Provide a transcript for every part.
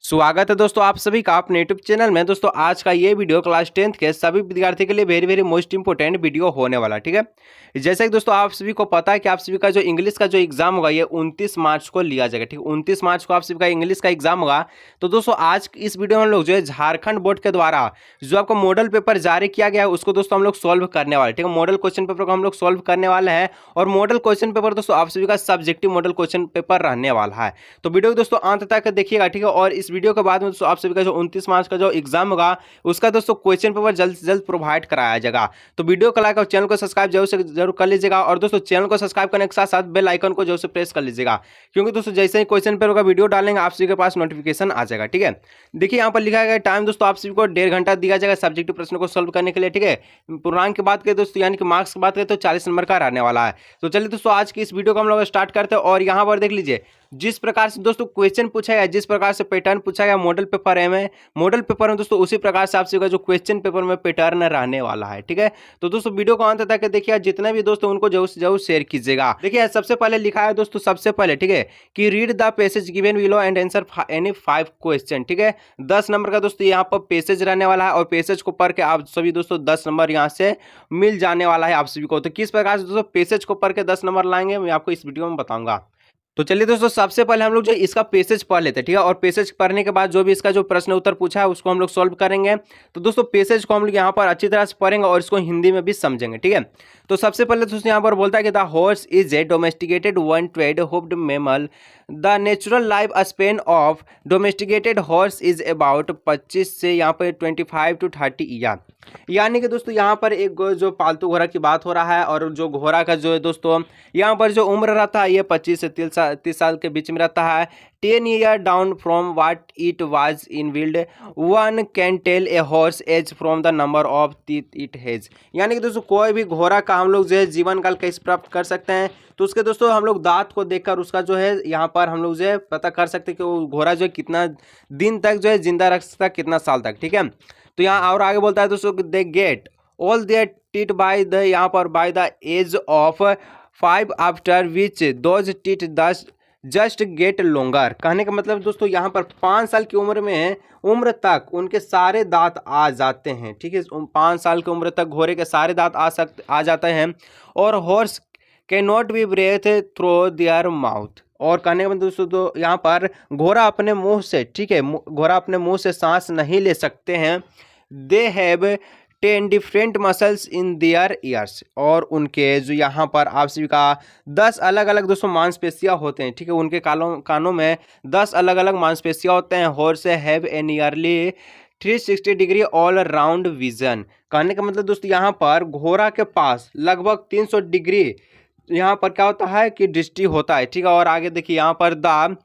स्वागत है दोस्तों आप सभी का अपने यूट्यूब चैनल में। दोस्तों आज का ये वीडियो क्लास 10th के सभी विद्यार्थी के लिए very very most important video होने वाला, ठीक है। जैसे कि दोस्तों आप सभी को पता है कि आप सभी का जो इंग्लिश का जो एग्जाम होगा ये 29 मार्च को लिया जाएगा, ठीक है। 29 मार्च को आप सभी का इंग्लिश का एग्जाम होगा। तो दोस्तों आज इस वीडियो में हम लोग जो है झारखंड बोर्ड के द्वारा जो आपको मॉडल पेपर जारी किया गया है उसको दोस्तों हम लोग सोल्व करने वाले, ठीक है। मॉडल क्वेश्चन पेपर को हम लोग सोल्व करने वाले हैं और मॉडल क्वेश्चन पेपर दोस्तों आप सभी का सब्जेक्टिव मॉडल क्वेश्चन पेपर रहने वाला है। तो वीडियो को दोस्तों अंत तक देखिएगा, ठीक है। और इस वीडियो के बाद में दोस्तों आप सभी का जो 29 मार्च का जो एग्जाम होगा उसका दोस्तों क्वेश्चन पेपर जल्द से जल्द प्रोवाइड कराया जाएगा। तो वीडियो को लाइक और चैनल को सब्सक्राइब जरूर से जरूर कर लीजिएगा और दोस्तों चैनल को सब्सक्राइब करने के साथ साथ बेल आइकन को जरूर से प्रेस कर लीजिएगा, क्योंकि दोस्तों जैसे ही क्वेश्चन पेपर का वीडियो डालेंगे आप सभी के पास नोटिफिकेशन आ जाएगा, ठीक है। देखिए यहाँ पर लिखा गया टाइम दोस्तों आप सभी को 1.5 घंटा दिया जाएगा सब्जेक्टिव प्रश्न को सोल्व करने के लिए, ठीक है। पूर्णांक की बात करें दोस्तों यानी कि मार्क्स की बात करें तो 40 नंबर का रहने वाला है। तो चलिए दोस्तों आज की इस वीडियो को हम लोग स्टार्ट करते हैं और यहाँ पर देख लीजिए जिस प्रकार से दोस्तों क्वेश्चन पूछा गया, जिस प्रकार से पैटर्न पूछा गया मॉडल पेपर है में, मॉडल पेपर में दोस्तों उसी प्रकार से आप सभी का जो क्वेश्चन पेपर में पैटर्न रहने वाला है, ठीक है। तो दोस्तों वीडियो को अंत तक देखिए, जितने भी दोस्तों उनको जरूर से जरूर शेयर कीजिएगा। देखिए सबसे पहले लिखा है दोस्तों, सबसे पहले ठीक है कि read the passage given below and answer any 5 question, ठीक है। 10 नंबर का दोस्तों यहाँ पर पैसेज रहने वाला है और पैसेज को पढ़ के आप सभी दोस्तों 10 नंबर यहाँ से मिल जाने वाला है आप सभी को। तो किस प्रकार से दोस्तों पैसेज को पढ़ के 10 नंबर लाएंगे मैं आपको इस वीडियो में बताऊंगा। तो चलिए दोस्तों सबसे पहले हम लोग जो इसका पैसेज पढ़ लेते हैं, ठीक है। और पैसेज पढ़ने के बाद जो भी इसका जो प्रश्न उत्तर पूछा है उसको हम लोग सॉल्व करेंगे। तो दोस्तों पैसेज को हम लोग यहाँ पर अच्छी तरह से पढ़ेंगे और इसको हिंदी में भी समझेंगे, ठीक है। तो सबसे पहले दोस्तों यहाँ पर बोलता है कि the horse is a domesticated one toed hoofed mammal. The natural life span of domesticated horse is about 25 से यहाँ पर 25 to 30 ईयर। यानी कि दोस्तों यहाँ पर एक जो पालतू घोड़ा की बात हो रहा है और जो घोड़ा का जो है दोस्तों यहाँ पर जो उम्र रहता है ये 25 से 30 साल के बीच में रहता है। 10 year down from what it was in wild one can tell a horse age from the number of teeth it has. यानी कि दोस्तों कोई भी घोड़ा का हम लोग जो है जीवन काल कैसे प्राप्त कर सकते हैं, तो उसके दोस्तों हम लोग दांत को देखकर उसका जो है यहाँ पर हम लोग जो है पता कर सकते हैं कि वो घोड़ा जो है कितना दिन तक जो है जिंदा रख सकता है, कितना साल तक, ठीक है। तो यहाँ और आगे बोलता है दोस्तों they get all their teeth by the यहाँ पर by the age of 5 after which those teeth thus just get longer. कहने का मतलब दोस्तों यहाँ पर 5 साल की उम्र तक उनके सारे दांत आ जाते हैं, ठीक है। 5 साल की उम्र तक घोड़े के सारे दांत आ जाते हैं और horse can not be breath through their mouth. और कहने का मतलब दोस्तों तो यहाँ पर घोड़ा अपने मुंह से, ठीक है, घोड़ा अपने मुंह से सांस नहीं ले सकते हैं। They have 10 different muscles in their years. और उनके जो यहाँ पर आप सभी का 10 अलग अलग दोस्तों मांसपेशियाँ होते हैं, ठीक है। उनके कानों में 10 अलग अलग मांसपेशियाँ होते हैं। Horse have a nearly 360 degree all round vision. कहने का मतलब दोस्तों यहाँ पर घोड़ा के पास लगभग 300 डिग्री यहाँ पर क्या होता है कि दृष्टि होता है, ठीक है। और आगे देखिए यहाँ पर the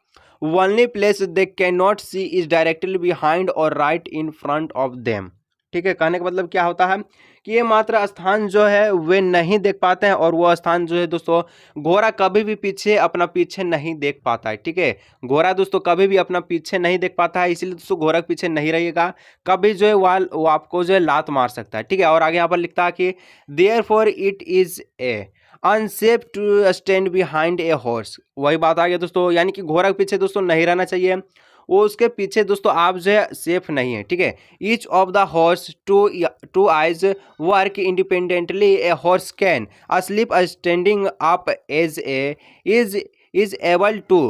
only place they can not see is directly behind और right in front of them, ठीक है। कहने का मतलब क्या होता है कि ये मात्र स्थान जो है वे नहीं देख पाते हैं और वो स्थान जो है दोस्तों घोड़ा कभी भी अपना पीछे नहीं देख पाता है, ठीक है। घोड़ा दोस्तों कभी भी अपना पीछे नहीं देख पाता है, इसीलिए दोस्तों घोड़ा के पीछे नहीं रहिएगा, कभी जो है वो आपको जो है लात मार सकता है, ठीक है। और आगे यहाँ पर लिखता है कि therefore it is a unsafe to stand behind a horse. वही बात आ गया दोस्तों, यानी कि घोड़ा के पीछे दोस्तों नहीं रहना चाहिए, वो उसके पीछे दोस्तों आप जो है सेफ नहीं है, ठीक है। Each of the horse two eyes work independently. A horse can sleep standing up as a is able to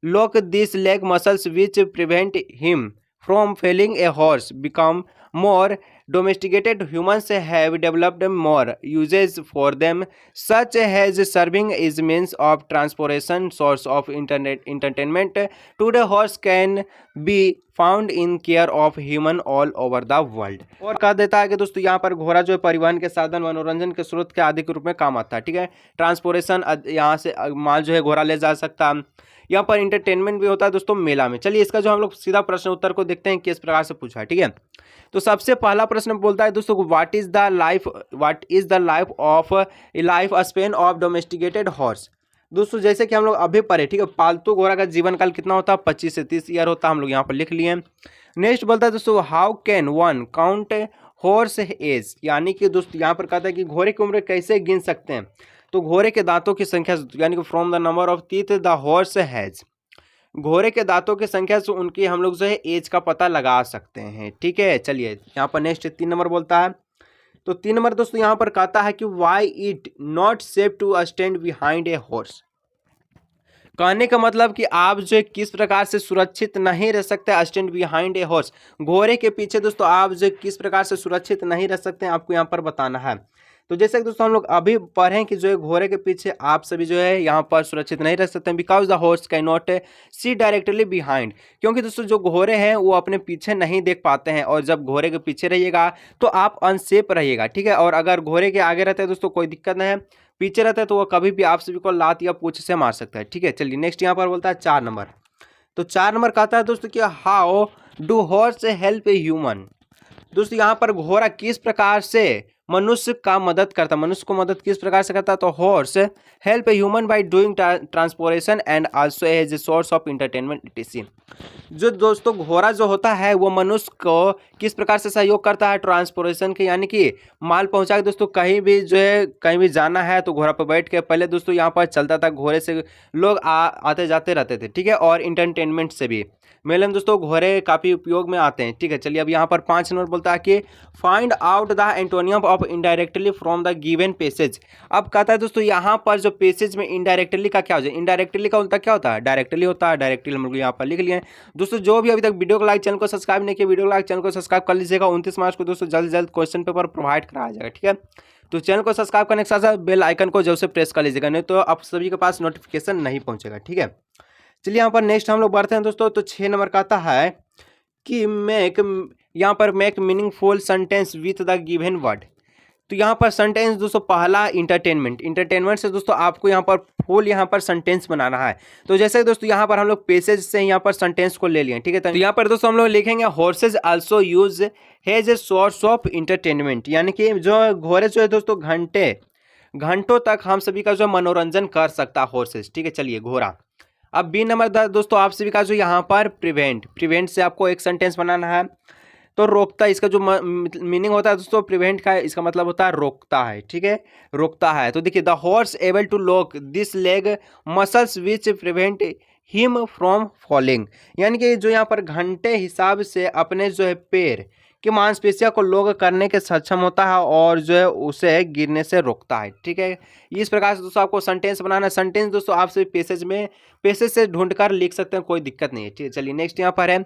lock this leg muscles which prevent him from falling. A horse become more domesticated, humans have developed more uses for them, such as serving as means of transportation, source of entertainment. Today horse can be found in care of human all over the world. और कह देता है कि दोस्तों यहाँ पर घोड़ा जो है परिवहन के साधन, मनोरंजन के स्रोत के आदि के रूप में काम आता है, ठीक है। ट्रांसपोर्टेशन, यहाँ से माल जो है घोड़ा ले जा सकता है। यहाँ पर इंटरटेनमेंट भी होता है दोस्तों मेला में। चलिए इसका जो हम लोग सीधा प्रश्न उत्तर को देखते हैं किस प्रकार से पूछा है, ठीक है। तो सबसे पहला प्रश्न बोलता है दोस्तों what is the life span of domesticated horse. दोस्तों जैसे कि हम लोग अभी पढ़े, ठीक है, पालतू घोड़ा का जीवन काल कितना होता है 25 से 30 ईयर होता है, हम लोग यहाँ पर लिख लिए। नेक्स्ट बोलता है दोस्तों how can one count horse age. यानी कि दोस्तों यहाँ पर कहता है कि घोड़े की उम्र कैसे गिन सकते हैं, तो घोड़े के दांतों की संख्या यानी कि from the number of teeth the horse has. घोड़े के दांतों की संख्या से उनकी हम लोग जो है एज का पता लगा सकते हैं। ठीक है, चलिए यहाँ पर नेक्स्ट 3 नंबर बोलता है। तो 3 नंबर दोस्तों यहाँ पर कहता है कि why it not safe to stand behind a horse. कहने का मतलब कि आप जो है किस प्रकार से सुरक्षित नहीं रह सकते स्टैंड बिहाइंड ए हॉर्स, घोड़े के पीछे दोस्तों आप जो किस प्रकार से सुरक्षित नहीं रह सकते हैं आपको यहाँ पर बताना है। तो जैसे कि दोस्तों हम लोग अभी पढ़ें कि जो है घोड़े के पीछे आप सभी जो है यहाँ पर सुरक्षित नहीं रह सकते हैं, because the horse can not see directly behind, क्योंकि दोस्तों जो घोड़े हैं वो अपने पीछे नहीं देख पाते हैं, और जब घोड़े के पीछे रहिएगा तो आप अनसेफ रहिएगा। ठीक है, और अगर घोड़े के आगे रहते हैं दोस्तों कोई दिक्कत नहीं है, पीछे रहता है तो वो कभी भी आप सभी को लात या पूंछ से मार सकता है। ठीक है, चलिए नेक्स्ट यहाँ पर बोलता है 4 नंबर। तो 4 नंबर कहता है दोस्तों कि how do horse help a human. दोस्तों यहाँ पर घोड़ा किस प्रकार से मनुष्य का मदद करता है, मनुष्य को मदद किस प्रकार से करता है। तो horse help a human by doing transportation and also as a source of entertainment etc. जो दोस्तों घोड़ा जो होता है वो मनुष्य को किस प्रकार से सहयोग करता है ट्रांसपोर्टेशन के, यानी कि माल पहुंचा के दोस्तों कहीं भी जो है कहीं भी जाना है तो घोड़ा पर बैठ के पहले दोस्तों यहाँ पर चलता था, घोड़े से लोग आते जाते रहते थे। ठीक है, और इंटरटेनमेंट से भी मेले में दोस्तों घोड़े काफ़ी उपयोग में आते हैं। ठीक है, चलिए अब यहाँ पर 5 नंबर बोलता है कि find out the antonym of indirectly from the given passage. अब कहता है दोस्तों यहाँ पर जो पैसेज में इनडायरेक्टली का क्या हो जाए, इनडायरेक्टली का उल्टा क्या होता है, डायरेक्टली होता है। डायरेक्टली हम लोग यहाँ पर लिख लिए दोस्तों। जो भी अभी तक वीडियो को लाइक, चैनल को सब्सक्राइब नहीं किया, वीडियो को लाइक, चैनल को सब्सक्राइब कर लीजिएगा। 29 मार्च को दोस्तों जल्द जल्द क्वेश्चन पेपर प्रोवाइड कराया जाएगा। ठीक है, तो चैनल को सब्सक्राइब करने के साथ साथ बेल आइकन को जरूर से प्रेस कर लीजिएगा, नहीं तो आप सभी के पास नोटिफिकेशन नहीं पहुंचेगा। ठीक है, चलिए यहाँ पर नेक्स्ट हम लोग बढ़ते हैं दोस्तों। तो 6 नंबर का आता है कि मेक, यहाँ पर make meaningful sentence with the given word. तो यहाँ पर सेंटेंस दोस्तों पहला इंटरटेनमेंट, इंटरटेनमेंट से दोस्तों आपको यहाँ पर फुल यहाँ पर सेंटेंस बनाना है। तो जैसे दोस्तों यहाँ पर हम लोग पैसेज से यहाँ पर सेंटेंस को ले लिए। ठीक है, तो यहाँ पर दोस्तों हम लोग लिखेंगे horse's also use has a source of entertainment, यानी कि जो घोड़े जो है दोस्तों घंटों तक हम सभी का जो मनोरंजन कर सकता है हॉर्सेज। ठीक है, चलिए घोड़ा। अब बी नंबर दोस्तों आप सभी का जो यहाँ पर प्रिवेंट से आपको एक सेंटेंस बनाना है। तो रोकता, इसका जो मीनिंग होता है दोस्तों प्रिवेंट का, इसका मतलब होता है रोकता है। ठीक है, रोकता है। तो देखिए the horse able to lock this leg muscles which prevent him from falling, यानी कि जो यहाँ पर घंटे हिसाब से अपने जो है पैर की मांसपेशियों को लॉक करने के सक्षम होता है और जो है उसे गिरने से रोकता है। ठीक है, इस प्रकार से दोस्तों आपको सेंटेंस बनाना है। सेंटेंस दोस्तों आप सभी पैसेज से ढूंढकर लिख सकते हैं, कोई दिक्कत नहीं है। ठीक है, चलिए नेक्स्ट यहाँ पर है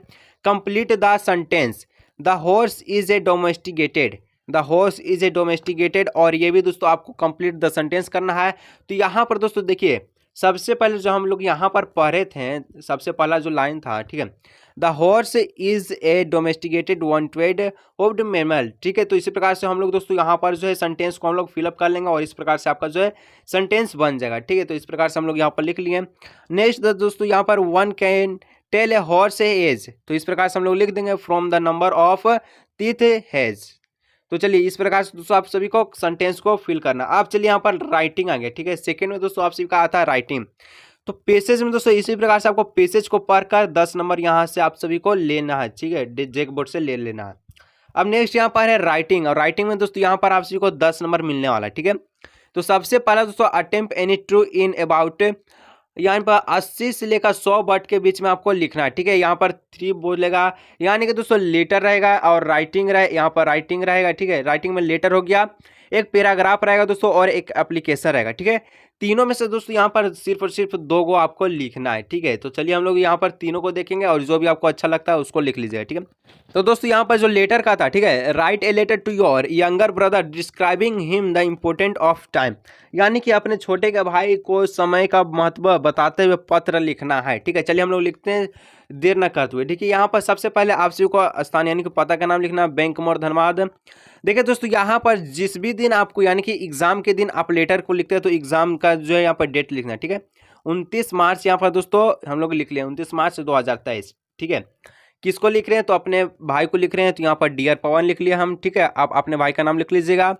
complete the sentence the horse is a domesticated, the horse is a domesticated, और ये भी दोस्तों आपको कंप्लीट द सेंटेंस करना है। तो यहाँ पर दोस्तों देखिए सबसे पहले जो हम लोग यहाँ पर पढ़े थे, सबसे पहला जो लाइन था, ठीक है, the horse is a domesticated one toed hoofed mammal. ठीक है, तो इसी प्रकार से हम लोग दोस्तों यहाँ पर जो है सेंटेंस को हम लोग फिलअप कर लेंगे और इस प्रकार से आपका जो है सेंटेंस बन जाएगा। ठीक है, तो इस प्रकार से हम लोग यहाँ पर लिख लिए। नेक्स्ट दोस्तों यहाँ पर one can tell a horse age, तो इस प्रकार से हम लोग लिख देंगे from the number of teeth has. तो चलिए इस प्रकार से दोस्तों आप सभी को सेंटेंस को फिल करना। आप चलिए यहाँ पर राइटिंग आ गया। ठीक है, सेकंड में दोस्तों आप सभी का आता है राइटिंग। तो पैसेज में दोस्तों इसी प्रकार से आपको पैसेज को पढ़कर 10 नंबर यहाँ से आप सभी को लेना है। ठीक है, जैक बोर्ड से ले लेना है। अब नेक्स्ट यहाँ पर है राइटिंग, और राइटिंग में दोस्तों यहाँ पर आप सभी को 10 नंबर मिलने वाला है। ठीक है, तो सबसे पहला दोस्तों attempt any true in about, यहाँ पर 80 से लेकर 100 वर्ड के बीच में आपको लिखना है। ठीक है, यहाँ पर 3 बोलेगा, यानी कि दोस्तों लेटर रहेगा और राइटिंग यहाँ पर राइटिंग रहेगा। ठीक है, राइटिंग में लेटर हो गया, एक पैराग्राफ रहेगा दोस्तों और एक एप्लीकेशन रहेगा। ठीक है, तीनों में से दोस्तों यहाँ पर सिर्फ और सिर्फ 2 को आपको लिखना है। ठीक है, तो चलिए हम लोग यहाँ पर तीनों को देखेंगे और जो भी आपको अच्छा लगता है उसको लिख लीजिएगा। ठीक है, तो दोस्तों यहाँ पर जो लेटर का था, ठीक है, write a letter to your younger brother describing him the important of time, यानी कि अपने छोटे के भाई को समय का महत्व बताते हुए पत्र लिखना है। ठीक है, चलिए हम लोग लिखते हैं देर न करते हुए। ठीक है, यहाँ पर सबसे पहले आप सभी को स्थान यानी कि पता का नाम लिखना, बैंक मोड़ धनबाद। देखिए दोस्तों यहाँ पर जिस भी दिन आपको यानी कि एग्जाम के दिन आप लेटर को लिखते हैं तो एग्जाम का जो है यहाँ पर डेट लिखना है। ठीक है, 29 मार्च यहाँ पर दोस्तों हम लोग लिख लिया, 29 मार्च 2023। ठीक है, किसको लिख रहे हैं तो अपने भाई को लिख रहे हैं, तो यहाँ पर डियर पवन लिख लिया हम। ठीक है, आप अपने भाई का नाम लिख लीजिएगा।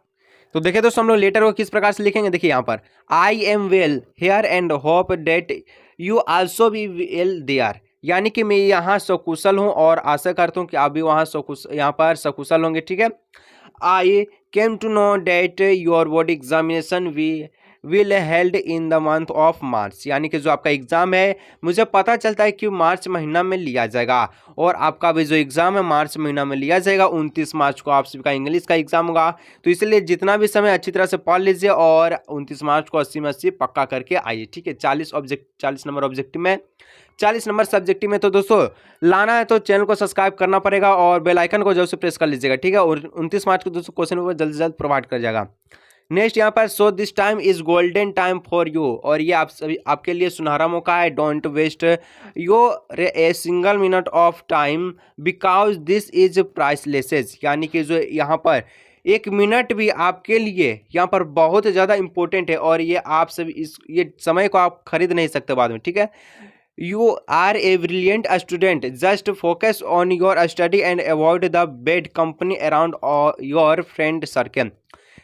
तो देखिए दोस्तों हम लोग लेटर को किस प्रकार से लिखेंगे, देखिए यहाँ पर I am well here and hope that you also be well there, यानी कि मैं यहाँ सकुशल हूँ और आशा करता हूँ कि आप भी वहाँ यहाँ पर सकुशल होंगे। ठीक है, I came to know date your board examination we will held in the month of March, यानी कि जो आपका एग्ज़ाम है मुझे पता चलता है कि मार्च महीना में लिया जाएगा, और आपका भी जो एग्ज़ाम है मार्च महीना में लिया जाएगा। 29 मार्च को आप सभी का इंग्लिश का एग्ज़ाम होगा, तो इसलिए जितना भी समय अच्छी तरह से पढ़ लीजिए और 29 मार्च को 80 में 80 पक्का करके आइए, ठीक है। 40 नंबर ऑब्जेक्टिव में, 40 नंबर सब्जेक्टिव में। तो दोस्तों लाना है तो चैनल को सब्सक्राइब करना पड़ेगा और बेल आइकन को जरूर से प्रेस कर लीजिएगा, ठीक है। और 29 मार्च को दोस्तों क्वेश्चन पेपर जल्द से जल्द प्रोवाइड कर जाएगा। नेक्स्ट यहाँ पर so this time is golden time for you, और ये आप सभी आपके लिए सुनहरा मौका है। Don't waste your a single minute of time because this is priceless, यानी कि जो यहाँ पर एक मिनट भी आपके लिए यहाँ पर बहुत ज़्यादा इंपॉर्टेंट है, और ये आप सभी ये समय को आप खरीद नहीं सकते बाद में, ठीक है। You are a brilliant student. Just focus on your study and avoid the bad company around your friend circle.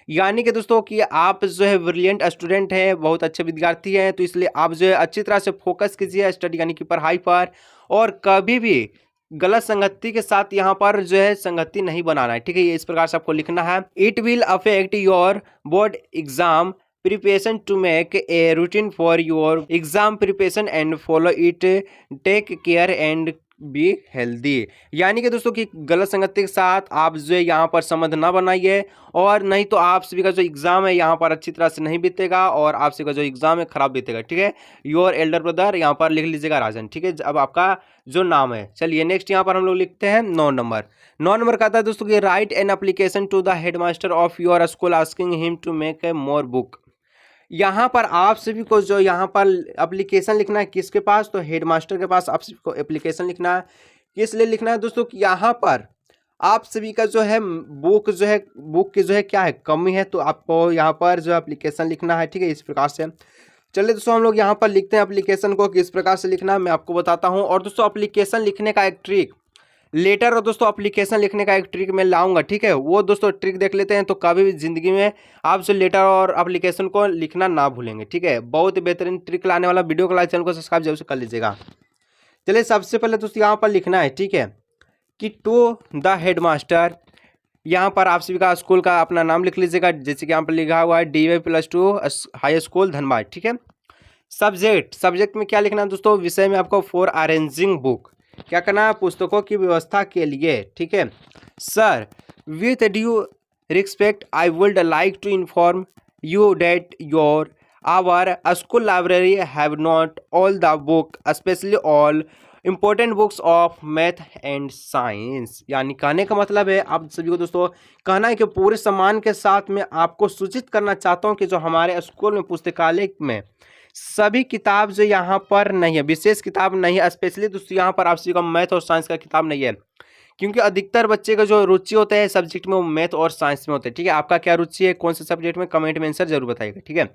यानी कि दोस्तों कि आप जो है ब्रिलियंट स्टूडेंट हैं, बहुत अच्छे विद्यार्थी हैं, तो इसलिए आप जो है अच्छी तरह से फोकस कीजिए स्टडी यानी कि पढ़ाई पर, और कभी भी गलत संगति के साथ यहाँ पर जो है संगति नहीं बनाना है, ठीक है। ये इस प्रकार से आपको लिखना है। It will affect your board exam preparation to make a routine for your exam preparation and follow it, take care and be healthy, यानी कि दोस्तों कि गलत संगति के साथ आप जो है यहाँ पर संबंध ना बनाइए, और नहीं तो आप सभी का जो एग्जाम है यहाँ पर अच्छी तरह से नहीं बीतेगा, और आप सभी का जो एग्जाम है खराब बीतेगा, ठीक है। योर एल्डर ब्रदर यहाँ पर लिख लीजिएगा राजन, ठीक है। अब आपका जो नाम है। चलिए नेक्स्ट यहाँ पर हम लोग लिखते हैं 9 नंबर। 9 नंबर का आता है दोस्तों कि write an application to the headmaster of your school asking him to make a more book. यहाँ पर आप सभी को जो यहाँ पर एप्लीकेशन लिखना है किसके पास, तो हेडमास्टर के पास आप सभी को एप्लीकेशन लिखना है। किस लिए लिखना है दोस्तों कि यहाँ पर आप सभी का जो है बुक की जो है क्या है कमी है, तो आपको यहाँ पर जो एप्लीकेशन लिखना है, ठीक है। इस प्रकार से चलिए दोस्तों हम लोग यहाँ पर लिखते हैं एप्लीकेशन को किस प्रकार से लिखना है मैं आपको बताता हूँ। और दोस्तों एप्लीकेशन लिखने का एक ट्रिक, लेटर और दोस्तों एप्लीकेशन लिखने का एक ट्रिक मैं लाऊंगा, ठीक है। वो दोस्तों ट्रिक देख लेते हैं, तो कभी भी जिंदगी में आप जो लेटर और एप्लीकेशन को लिखना ना भूलेंगे, ठीक है। बहुत ही बेहतरीन ट्रिक लाने वाला वीडियो को लाइक, चैनल को सब्सक्राइब जरूर से कर लीजिएगा। चलिए सबसे पहले दोस्तों यहाँ पर लिखना है, ठीक है, कि टू द हेडमास्टर। यहाँ पर आप सभी का स्कूल का अपना नाम लिख लीजिएगा, जैसे कि यहाँ पर लिखा हुआ है DY+2 हाई स्कूल धनबाद, ठीक है। सब्जेक्ट में क्या लिखना है दोस्तों, विषय में आपको फॉर अरेंजिंग बुक, क्या करना है, पुस्तकों की व्यवस्था के लिए, ठीक है। Sir with due respect I would like to inform you that your our school library have not all the book specially all important books of math and science. यानी कहने का मतलब है आप सभी को दोस्तों कहना है कि पूरे सम्मान के साथ में आपको सूचित करना चाहता हूँ कि जो हमारे स्कूल में पुस्तकालय में सभी किताब जो यहाँ पर नहीं है, विशेष किताब नहीं है, स्पेशली दोस्तों यहाँ पर आप सभी का मैथ और साइंस का किताब नहीं है, क्योंकि अधिकतर बच्चे का जो रुचि होता है सब्जेक्ट में वो मैथ और साइंस में होता है, ठीक है। आपका क्या रुचि है, कौन से सब्जेक्ट में, कमेंट में आंसर जरूर बताइएगा, ठीक है।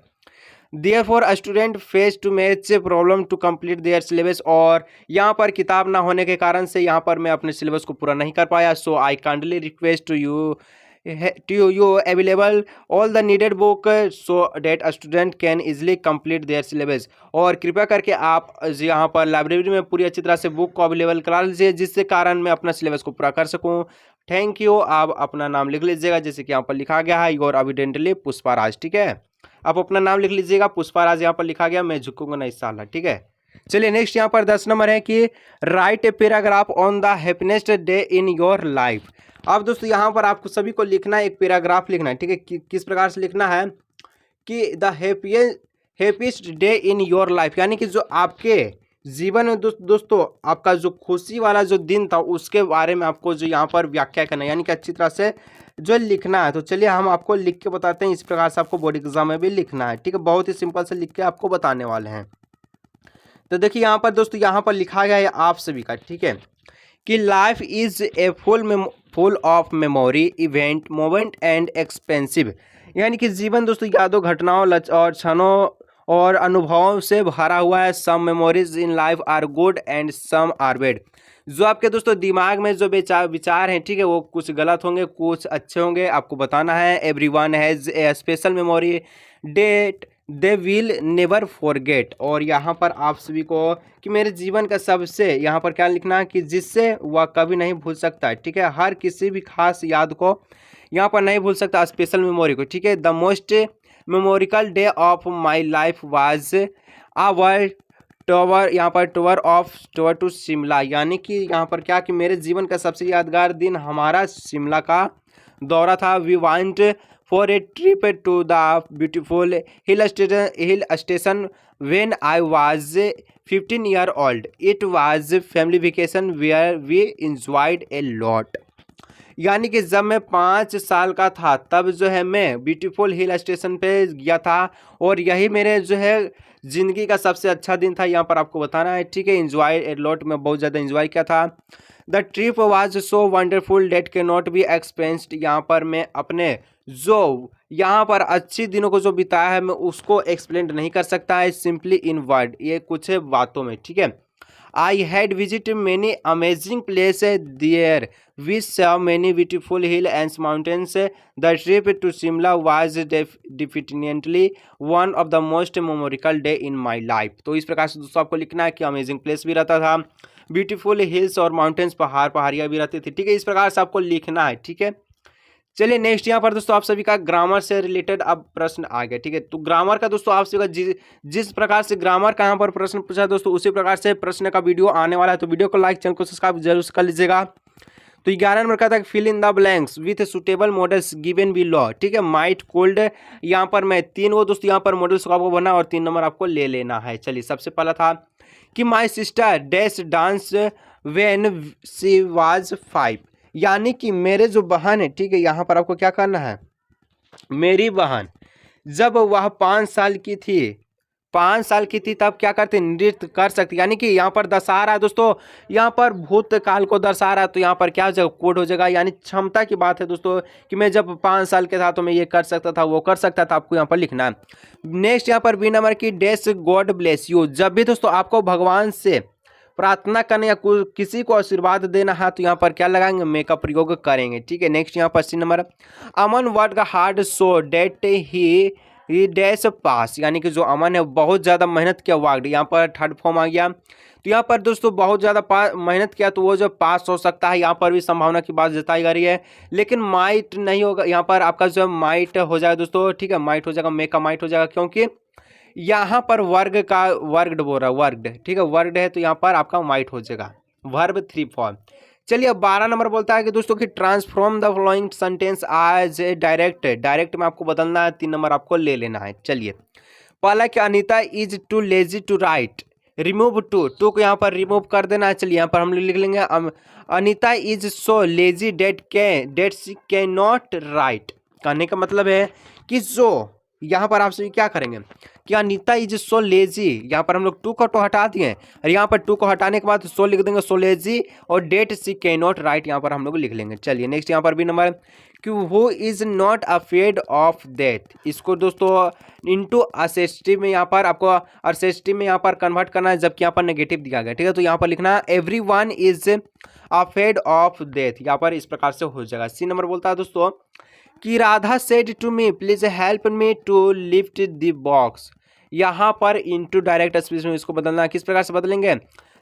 Therefore a student face to much problem to complete their syllabus, और यहाँ पर किताब ना होने के कारण से यहाँ पर मैं अपने सिलेबस को पूरा नहीं कर पाया। So I kindly request to you available all the needed book so that a student can easily complete their syllabus। और कृपया करके आप यहाँ पर लाइब्रेरी में पूरी अच्छी तरह से बुक को अवेलेबल करा लीजिए, जिससे कारण मैं अपना सिलेबस को पूरा कर सकूँ। Thank you. आप अपना नाम लिख लीजिएगा, जैसे कि यहाँ पर लिखा गया है योर एविडेंटली पुष्पाराज, ठीक है। आप अपना नाम लिख लीजिएगा, पुष्पाराज यहाँ पर लिखा गया, मैं झुकूंगा नहीं साला, ठीक है। चलिए नेक्स्ट यहाँ पर 10 नंबर है कि write a paragraph on the happiest day in your life. अब दोस्तों यहाँ पर आपको सभी को लिखना है, एक पैराग्राफ लिखना है, ठीक है। किस प्रकार से लिखना है कि the happiest day in your life, यानी कि जो आपके जीवन में दोस्तों आपका जो खुशी वाला जो दिन था उसके बारे में आपको जो यहाँ पर व्याख्या करना है, यानी कि अच्छी तरह से जो लिखना है। तो चलिए हम आपको लिख के बताते हैं, इस प्रकार से आपको बोर्ड एग्जाम में भी लिखना है, ठीक है। बहुत ही सिंपल से लिख के आपको बताने वाले हैं। तो देखिए यहाँ पर दोस्तों यहाँ पर लिखा गया है आप सभी का, ठीक है, कि life is a full of memory event moment and expensive, यानी कि जीवन दोस्तों यादों घटनाओं और क्षणों और अनुभवों से भरा हुआ है। Some memories in life are good and some are bad. जो आपके दोस्तों दिमाग में जो विचार हैं, ठीक है, वो कुछ गलत होंगे कुछ अच्छे होंगे, आपको बताना है। Everyone has a special memory that they will never forget. और यहाँ पर आप सभी को कि मेरे जीवन का सबसे यहाँ पर क्या लिखना है कि जिससे वह कभी नहीं भूल सकता है, ठीक है। हर किसी भी खास याद को यहाँ पर नहीं भूल सकता, स्पेशल मेमोरी को, ठीक है। The most memorable day of my life was our tour, यहाँ पर टूर टू शिमला, यानी कि यहाँ पर क्या कि मेरे जीवन का सबसे यादगार दिन हमारा शिमला का दौरा था। We want for a trip to the beautiful hill station when I was 15 year old. It was family vacation where we enjoyed a lot, यानी कि जब मैं 5 साल का था तब जो है मैं ब्यूटीफुल हिल स्टेशन पे गया था और यही मेरे जो है ज़िंदगी का सबसे अच्छा दिन था, यहाँ पर आपको बताना है, ठीक है। इंजॉय ए लॉट, में बहुत ज़्यादा इंजॉय किया था। The trip was so wonderful that can not be expressed, यहाँ पर मैं अपने जो यहाँ पर अच्छी दिनों को जो बिताया है मैं उसको एक्सप्लेन नहीं कर सकता है सिंपली इन वर्ड, ये कुछ बातों में, ठीक है। I had visited many amazing places there. We saw many beautiful hills and mountains. The trip to Shimla was definitely one of the most memorable day in my life. तो इस प्रकार से दोस्तों आपको लिखना है कि अमेजिंग प्लेस भी रहता था, ब्यूटीफुल हिल्स और माउंटेन्स, पहाड़ियाँ भी रहती थी, ठीक है। इस प्रकार से आपको लिखना है, ठीक है। चलिए नेक्स्ट यहाँ पर दोस्तों आप सभी का ग्रामर से रिलेटेड अब प्रश्न आ गया, ठीक है। तो ग्रामर का दोस्तों आप सभी का जिस प्रकार से ग्रामर का यहाँ पर प्रश्न पूछा दोस्तों उसी प्रकार से प्रश्न का वीडियो आने वाला है, तो वीडियो को लाइक, चैनल को सब्सक्राइब जरूर कर लीजिएगा। तो 11 नंबर का था fill in the blanks with suitable modals given below, ठीक है। माइट कोल्ड, यहाँ पर मैं 3 वो दोस्तों यहाँ पर मॉडल्स को आपको बनना और 3 नंबर आपको ले लेना है। चलिए सबसे पहला था कि my sister dash dance when she was 5, यानी कि मेरे जो बहन है, ठीक है, यहाँ पर आपको क्या करना है, मेरी बहन जब वह 5 साल की थी, 5 साल की थी तब क्या करते, नृत्य कर सकती, यानी कि यहाँ पर दर्शा रहा है दोस्तों, यहाँ पर भूतकाल को दर्शा रहा है, तो यहाँ पर क्या हो जाएगा, कोड हो जाएगा, यानी क्षमता की बात है दोस्तों कि मैं जब 5 साल के था तो मैं ये कर सकता था, वो कर सकता था, आपको यहाँ पर लिखना है। नेक्स्ट यहाँ पर बी नंबर की डैश गॉड ब्लेस यू, जब भी दोस्तों आपको भगवान से प्रार्थना करने या किसी को आशीर्वाद देना है तो यहाँ पर क्या लगाएंगे, मे का प्रयोग करेंगे, ठीक है। नेक्स्ट यहाँ पर सी नंबर अमन वर्ड का हार्ड सो डेट ही डैश पास, यानी कि जो अमन है बहुत ज़्यादा मेहनत किया, वर्ड यहाँ पर थर्ड फॉर्म आ गया। तो यहाँ पर दोस्तों बहुत ज़्यादा मेहनत किया तो वो जो पास हो सकता है, यहाँ पर भी संभावना की बात जताई जा रही है, लेकिन माइट नहीं होगा, यहाँ पर आपका जो माइट हो जाएगा दोस्तों, ठीक है, माइट हो जाएगा, मे का माइट हो जाएगा, क्योंकि यहाँ पर वर्ग का वर्गड बोल रहा है, वर्गड, ठीक है, वर्गड है तो यहाँ पर आपका माइट हो जाएगा, वर्ब 3 फॉर्म। चलिए अब 12 नंबर बोलता है कि दोस्तों कि transform the following sentence as a direct में आपको बदलना है, 3 नंबर आपको ले लेना है। चलिए पहला कि Anita is too lazy to write, remove too को यहाँ पर रिमूव कर देना है। चलिए यहाँ पर हम लिख लेंगे Anita is so lazy that she can not write, कहने का मतलब है कि जो यहाँ पर आप क्या करेंगे कि अनीता इज सो लेजी, यहाँ पर हम लोग टू को तो हटा दिए और यहाँ पर टू को हटाने के बाद सो लिख देंगे, सो लेजी, और that she can not write यहाँ पर हम लोग लिख लेंगे। चलिए नेक्स्ट यहाँ पर भी नंबर कि who is not afraid of death, इसको दोस्तों इनटू असेस्टिव में यहाँ पर आपको असेस्टिव में यहाँ पर कन्वर्ट करना है, जबकि यहाँ पर नेगेटिव दिया गया, ठीक है। तो यहाँ पर लिखना है everyone is afraid of death, यहाँ पर इस प्रकार से हो जाएगा। सी नंबर बोलता है दोस्तों कि Radha said to me please help me to lift the box, यहाँ पर इनटू डायरेक्ट स्पीच में इसको बदलना, किस प्रकार से बदलेंगे,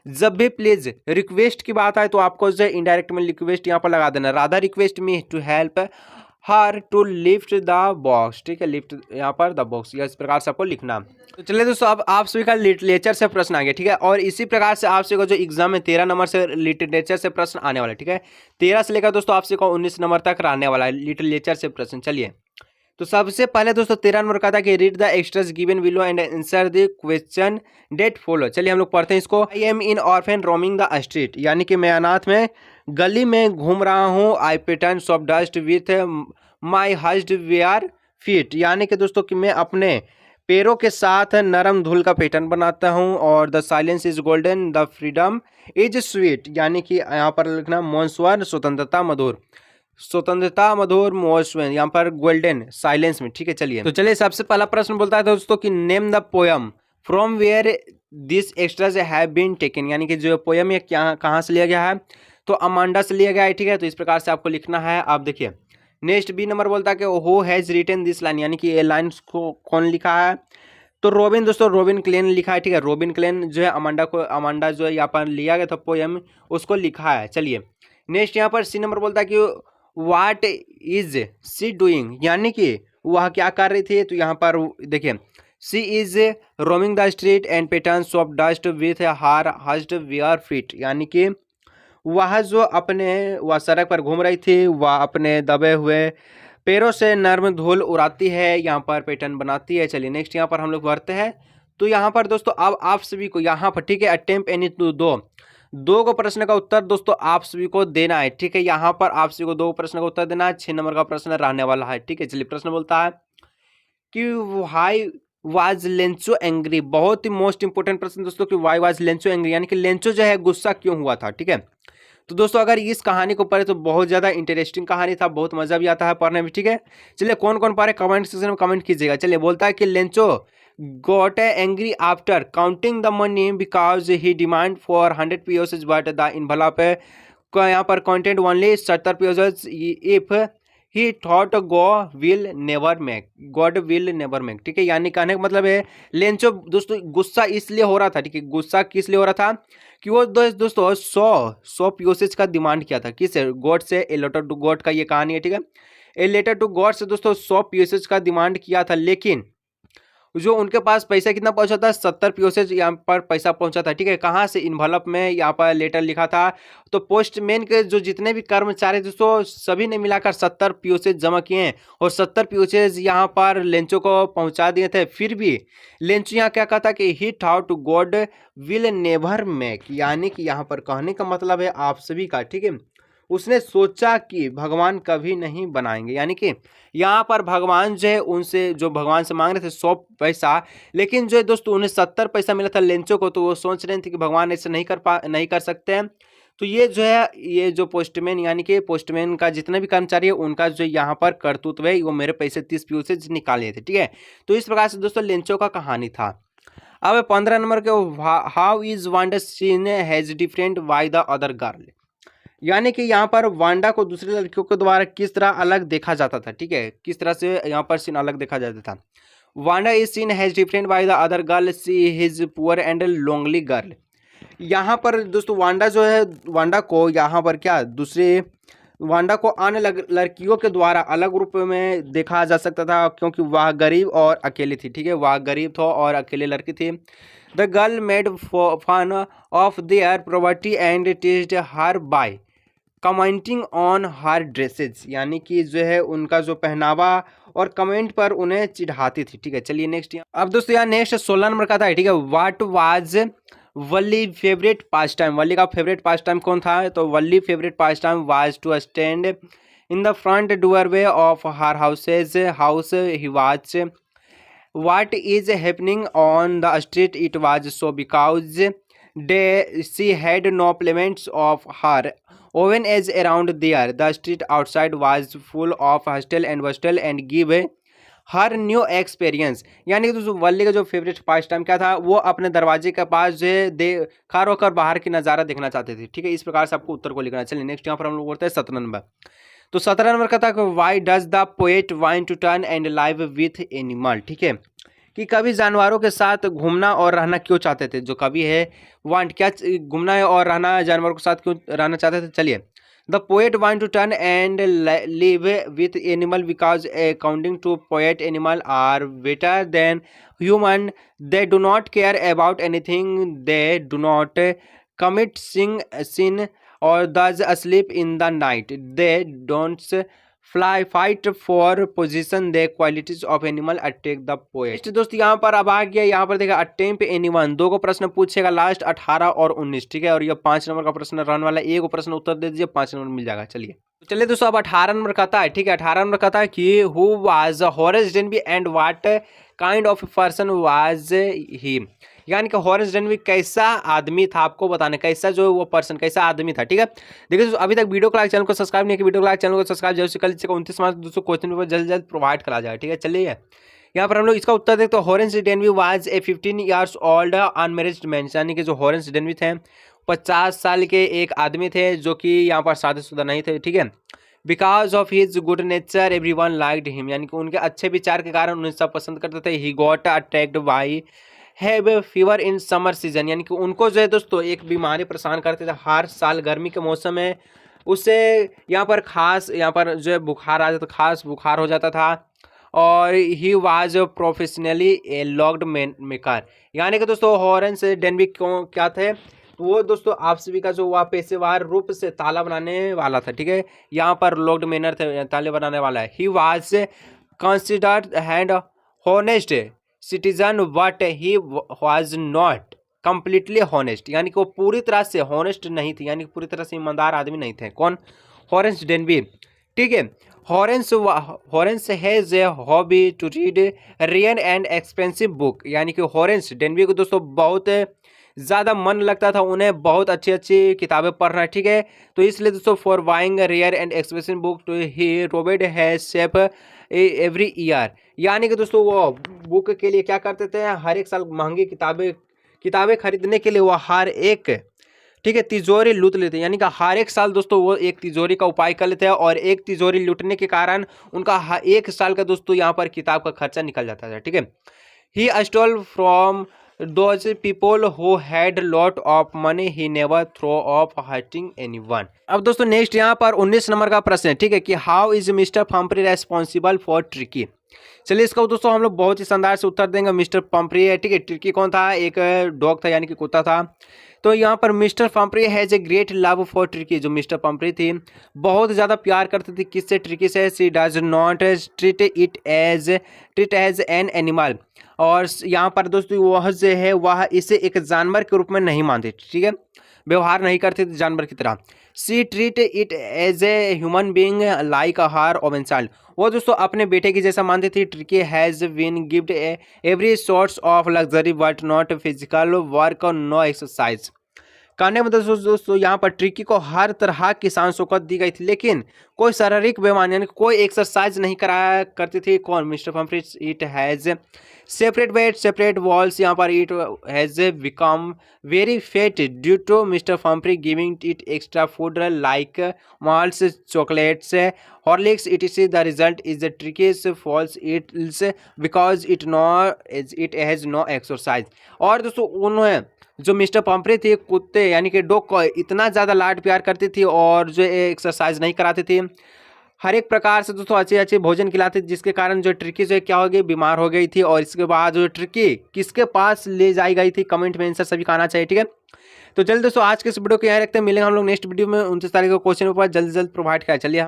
जब भी प्लीज रिक्वेस्ट की बात आए तो आपको जो इनडायरेक्ट में रिक्वेस्ट यहाँ पर लगा देना, Radha request me to help her to lift the box, ठीक है, लिफ्ट यहाँ पर द बॉक्स, इस प्रकार से आपको लिखना। तो चलिए दोस्तों अब आप सभी का लिटरेचर से प्रश्न आ गया, ठीक है, और इसी प्रकार से आप सभी का जो एग्जाम है 13 नंबर से लिटरेचर से प्रश्न आने वाला है, ठीक है। 13 से लेकर दोस्तों आप सभी को 19 नंबर तक आने वाला है लिटरेचर से प्रश्न। चलिए तो सबसे पहले दोस्तों 13 नंबर का था कि read the extracts given below and answer the question that follow. चलिए हम लोग पढ़ते हैं इसको। I am an orphan roaming the street, यानी कि मैं अनाथ में गली में घूम रहा हूँ। I pattern soft dust with my husked bare feet, यानी कि दोस्तों कि मैं अपने पैरों के साथ नरम धूल का पैटर्न बनाता हूँ। और the silence is golden the freedom is sweet, यानी कि यहाँ पर लिखना मॉन्स्वन स्वतंत्रता मधुर, स्वतंत्रता मधुर मॉन्स्वन, यहाँ पर गोल्डन साइलेंस में, ठीक है। चलिए तो चलिए सबसे पहला प्रश्न बोलता है दोस्तों कि name the poem from where this extracts have been taken, यानी कि जो पोयम है क्या कहाँ से लिया गया है, तो अमांडा से लिया गया है, ठीक है। तो इस प्रकार से आपको लिखना है। आप देखिए नेक्स्ट बी नंबर बोलता है कि who has written this line, यानी कि ये लाइन को कौन लिखा है, तो रॉबिन दोस्तों रोबिन क्लेन लिखा है, ठीक है। रॉबिन क्लेन जो है अमांडा जो है यहाँ पर लिया गया था पोयम, उसको लिखा है। चलिए नेक्स्ट यहाँ पर सी नंबर बोलता है कि व्हाट इज सी डूइंग, यानी कि वह क्या कर रही थी, तो यहाँ पर देखिए, she is roaming the street and patterns of dust with her husk wear feet, यानी कि वह जो अपने वह सड़क पर घूम रही थी, वह अपने दबे हुए पैरों से नर्म धूल उड़ाती है, यहाँ पर पैटर्न बनाती है। चलिए नेक्स्ट यहाँ पर हम लोग बढ़ते हैं। तो यहाँ पर दोस्तों अब आप सभी को यहाँ पर, ठीक है, अटेम्प्ट एनी टू दो को प्रश्न का उत्तर दोस्तों आप सभी को देना है, ठीक है। यहाँ पर आप सभी को 2 प्रश्न का उत्तर देना है, 6 नंबर का प्रश्न रहने वाला है, ठीक है। चलिए प्रश्न बोलता है कि वाई वाज लेंचो एंग्री, बहुत ही मोस्ट इंपोर्टेंट प्रश्न दोस्तों, कि वाई वाज लेंचो एंग्री, यानी कि लेंचो जो है गुस्सा क्यों हुआ था, ठीक है। तो दोस्तों अगर इस कहानी को पढ़े तो बहुत ज़्यादा इंटरेस्टिंग कहानी था, बहुत मजा भी आता है पढ़ने में, ठीक है। चलिए कौन कौन पढ़े कमेंट सेक्शन में कमेंट कीजिएगा। चलिए बोलता है कि Lencho got angry after counting the money because he demand for 100 POCs but the envelope को यहाँ पर content only 70 POCs if he thought God will never make, ठीक है। यानी कहने का मतलब है लेंचो दोस्तों गुस्सा इसलिए हो रहा था, ठीक है। गुस्सा किस लिए हो रहा था कि वो दोस्तों 100 POCs का डिमांड किया था, किस गॉड से, ए लेटर टू गॉड का ये कहानी है, ठीक है। ए लेटर टू गॉड से दोस्तों 100 POCs का डिमांड किया था, लेकिन जो उनके पास पैसा कितना पहुंचा था, 70 POCs यहाँ पर पैसा पहुंचा था, ठीक है। कहाँ से, इन्वलप में यहाँ पर लेटर लिखा था। तो पोस्टमैन के जो जितने भी कर्मचारी दोस्तों सभी ने मिलाकर 70 POCs जमा किए हैं और 70 POCs यहाँ पर लेंचो को पहुंचा दिए थे। फिर भी लेंचो यहाँ क्या कहता कि ही thought God will never make, यानी कि यहाँ पर कहने का मतलब है आप सभी का, ठीक है, उसने सोचा कि भगवान कभी नहीं बनाएंगे, यानी कि यहाँ पर भगवान जो है उनसे, जो भगवान से मांग रहे थे 100 पैसा, लेकिन जो है दोस्तों उन्हें 70 पैसा मिला था लेंचो को, तो वो सोच रहे थे कि भगवान ऐसे नहीं कर सकते हैं। तो ये जो है, ये जो पोस्टमैन, यानी कि पोस्टमैन का जितना भी कर्मचारी है उनका जो यहाँ पर करतूत है, वो मेरे पैसे 30 POCs से निकाल लिए थे, ठीक है। तो इस प्रकार से दोस्तों लेंचो का कहानी था। अब 15 नंबर के, how is Wanda seen as different by the other girl, यानी कि यहाँ पर वांडा को दूसरी लड़कियों के द्वारा किस तरह अलग देखा जाता था, ठीक है, किस तरह से यहाँ पर सीन अलग देखा जाता था। Wanda is seen as different by the other girl, see his poor and lonely girl. यहाँ पर दोस्तों वांडा जो है, वांडा को यहाँ पर क्या, दूसरे वांडा को अन्य लड़कियों के द्वारा अलग रूप में देखा जा सकता था, क्योंकि वह गरीब और अकेली थी, ठीक है। वह गरीब था और अकेली लड़की थी। The girl made fun of their property and teased her by commenting on her dresses, यानी कि जो है उनका जो पहनावा और कमेंट पर उन्हें चिढ़ाती थी, ठीक है। चलिए नेक्स्ट, अब दोस्तों यहाँ नेक्स्ट 16 नंबर का था, ठीक है। What was Valli favourite pastime, Valli का फेवरेट पास टाइम कौन था, तो Valli favourite pastime was to stand in the front doorway of her house he was what is happening on the street, it was so because she had no plemons of her own as around there. The street outside was full of hustle and bustle and give her new experience, यानी कि दोस्तों वल्ली का जो favourite pass time क्या था, वो अपने दरवाजे के पास जो है खड़ा होकर बाहर की नज़ारा देखना चाहते थे, ठीक है। इस प्रकार से आपको उत्तर को लिखना। चलिए नेक्स्ट यहाँ पर हम लोग बोलते हैं 17 नंबर। तो 17 नंबर का था why does the poet want to turn and live with animal, ठीक है, कि कवि जानवरों के साथ घूमना और रहना क्यों चाहते थे। जो कवि है वांट क्या, घूमना है और रहना जानवरों के साथ क्यों रहना चाहते थे। चलिए, the poet want to turn and live with animal because according to poet animal are better than human, they do not care about anything, they do not commit sin or thus asleep in the night, they don't fly fight for position, the qualities of animal attract the poet। दोस्तों यहाँ पर अब आ गया, यहाँ पर देखा attempt anyone, 2 को प्रश्न पूछेगा लास्ट 18 और 19, ठीक है। और ये 5 नंबर का प्रश्न रहने वाला, 1 प्रश्न उत्तर दे दीजिए, 5 नंबर मिल जाएगा। चलिए दोस्तों अब 18 नंबर का था, ठीक है। 18 नंबर का था कि who was Horace Denby and what kind of person was he, यानी कि हॉरेस डेनबी कैसा आदमी था, आपको बताना कैसा जो वो पर्सन कैसा आदमी था, ठीक है। देखिए दोस्तों अभी तक वीडियो को लाइक, चैनल को सब्सक्राइब नहीं किया, वीडियो को लाइक, चैनल को सब्सक्राइब जरूर से कर लीजिएगा। 29 मार्च दोस्तों क्वेश्चन पेपर जल्द प्रोवाइड करा जाएगा, ठीक है। चलिए यहाँ पर हम लोग इसका उत्तर देखते हैं। Horace Denby was a 15 years old unmarried man, यानी कि जो हॉरेस डेनबी थे 50 साल के एक आदमी थे जो कि यहाँ पर शादीशुदा नहीं थे, ठीक है। Because of his good nature every one liked him, यानी कि उनके अच्छे विचार के कारण उन्हें सब पसंद करते थे। He got attract by have fever in summer season, यानी कि उनको जो है दोस्तों एक बीमारी परेशान करते थे हर साल गर्मी के मौसम में, उससे यहाँ पर जो है बुखार आ जाता, खास बुखार हो जाता था। और he was professionally A locked maker. यानी कि दोस्तों हॉरेंस डेनबी क्यों क्या थे, वो दोस्तों आप सभी का जो वह पेशेवर रूप से ताला बनाने वाला था, ठीक है। यहाँ पर लॉक्ड मैनर थे, ताले बनाने वाला है। He was considered hand honest citizen but he was not completely honest, यानी कि वो पूरी तरह से हॉनेस्ट नहीं थी, यानी कि पूरी तरह से ईमानदार आदमी नहीं थे। कौन? हॉरेंस डेनबी, ठीक है। Horace has a hobby to read rare and expensive book, यानी कि हॉरेंस डेनबी को दोस्तों बहुत ज़्यादा मन लगता था उन्हें बहुत अच्छी अच्छी किताबें पढ़ना, ठीक है। तो इसलिए दोस्तों for buying rare and expensive book to he robbed has safe every year, यानी कि दोस्तों वो बुक के लिए क्या करते थे, हर एक साल महंगी किताबें खरीदने के लिए वो हर एक, ठीक है, तिजोरी लूट लेते हैं। यानी कि हर एक साल दोस्तों वो एक तिजोरी का उपाय कर लेते हैं और एक तिजोरी लूटने के कारण उनका एक साल का दोस्तों यहाँ पर किताब का खर्चा निकल जाता था, ठीक है। He stole from those people who had lot of money, he never thought of hurting anyone. अब दोस्तों नेक्स्ट यहाँ पर 19 नंबर का प्रश्न है, ठीक है, कि how is mister Pumphrey responsible for Tricki. चलिए इसका दोस्तों हम लोग बहुत ही शानदार से उत्तर देंगे। मिस्टर पंपरी है, ठीक है। ट्रिकी कौन था? एक डॉग था, यानी कि कुत्ता था। तो यहाँ पर Mr Pumphrey has a great love for Tricki, जो मिस्टर पंपरी थी बहुत ज़्यादा प्यार करती थी किससे? ट्रिकी से। She does not treat as an animal, और यहाँ पर दोस्तों वह जो है वह इसे एक जानवर के रूप में नहीं मानती, ठीक है, व्यवहार नहीं करती थी जानवर की तरह। She treat it as a human being like her own child, वो दोस्तों अपने बेटे की जैसा मानती थी। Tricki has been gift every source of luxury but not physical work, no exercise. कहने में दोस्तों यहाँ पर ट्रिकी को हर तरह की शान शौकत दी गई थी, लेकिन कोई शारीरिक व्यायाम यानी कोई एक्सरसाइज नहीं कराया करती थी। कौन? Mr Pumphrey. It has separate bed separate walls, यहाँ पर it has become very fat due to Mr Pumphrey giving it extra food like malts, chocolates, Horlicks etc. The result is the trickiest falls it's because it has no exercise. और दोस्तों उन्होंने जो Mr Pumphrey थी कुत्ते यानी कि dog को इतना ज़्यादा लाड प्यार करती थी और जो एक्सरसाइज नहीं कराती थी, हर एक प्रकार से दोस्तों अच्छे अच्छे भोजन खिलाते थे, जिसके कारण जो ट्रिकी जो क्या हो गई, बीमार हो गई थी। और इसके बाद जो ट्रिकी किसके पास ले जाई गई थी, कमेंट में आंसर सभी का आना चाहिए, ठीक है। तो चलिए दोस्तों आज के इस वीडियो को यहाँ रखते हैं, मिलेंगे हम लोग नेक्स्ट वीडियो में 29 तारीख को क्वेश्चन पेपर जल्द प्रोवाइड किया। चलिए।